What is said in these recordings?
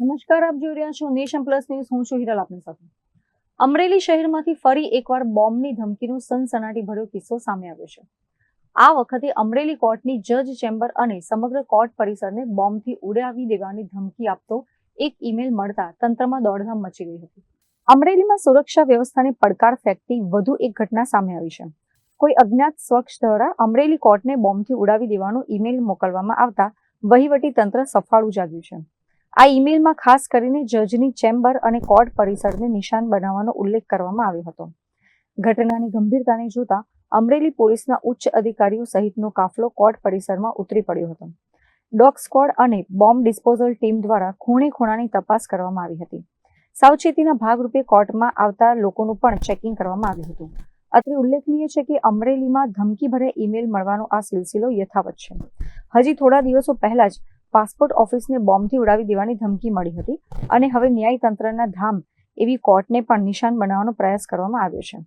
નમસ્કાર, આપ જોઈ રહ્યા છો નેશન પ્લસ ન્યૂઝ. હું છું હિરલ આપની સાથે. અમરેલી શહેરમાંથી ફરી એકવાર બોમ્બની ધમકીનો સનસનાટીભર્યો કિસ્સો સામે આવ્યો છે. આ વખતે અમરેલી કોર્ટની જજ ચેમ્બર અને સમગ્ર કોર્ટ પરિસરને બોમ્બથી ઉડાવી દેવાની ધમકી આપતો એક ઈમેલ મળતા તંત્રમાં દોડધામ મચી ગઈ હતી. અમરેલીમાં સુરક્ષા વ્યવસ્થાને પડકાર ફેંકતી વધુ એક ઘટના સામે આવી છે. કોઈ અજ્ઞાત શખ્સ દ્વારા અમરેલી કોર્ટને બોમ્બથી ઉડાવી દેવાનો ઈમેલ મોકલવામાં આવતા વહીવટી તંત્ર સફાળું જાગ્યું છે. આ ઈમેલમાં ખાસ કરીને જજની ચેમ્બર અને કોર્ટ પરિસરને નિશાન બનાવવાનો ઉલ્લેખ કરવામાં આવ્યો હતો. ઘટનાની ગંભીરતાને જોતા અમરેલી પોલીસના ઉચ્ચ અધિકારીઓ સહિતનો કાફલો કોર્ટ પરિસરમાં ઉતરી પડ્યો હતો. ડોગ સ્ક્વોડ અને બોમ્બ ડિસ્પોઝલ ટીમ દ્વારા ખૂણે ખૂણાની તપાસ કરવામાં આવી હતી. સાવચેતીના ભાગરૂપે કોર્ટમાં આવતા લોકોનું પણ ચેકિંગ કરવામાં આવ્યું હતું. અત્રે ઉલ્લેખનીય છે કે અમરેલીમાં ધમકીભર્યા ઈમેલ મળવાનો આ સિલસિલો યથાવત છે. હજી થોડા દિવસો પહેલા જ પાસપોર્ટ ઓફિસને બોમ્બથી ઉડાવી દેવાની ધમકી મળી હતી અને હવે ન્યાયતંત્રના ધામ એવી કોર્ટને પણ નિશાન બનાવવાનો પ્રયાસ કરવામાં આવ્યો છે.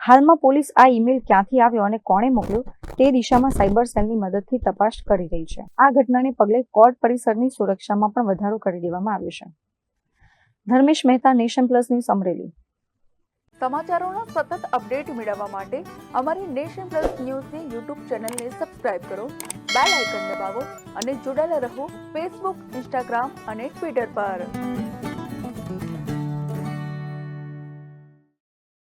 હાલમાં પોલીસ આ ઈમેલ ક્યાંથી આવ્યો અને કોણે મોકલ્યો તે દિશામાં સાયબર સેલની મદદથી તપાસ કરી રહી છે. આ ઘટનાને પગલે કોર્ટ પરિસરની સુરક્ષામાં પણ વધારો કરી દેવામાં આવ્યો છે. Dharmesh Mehta, Nation Plus News, Amreli. સમાચારોના સતત અપડેટ મેળવવા માટે અમારી નેશન પ્લસ ન્યૂઝની યુટ્યુબ ચેનલને સબસ્ક્રાઇબ કરો, બેલ આઇકન દબાવો અને જોડાયેલા રહો ફેસબુક, ઇન્સ્ટાગ્રામ અને ટ્વિટર પર.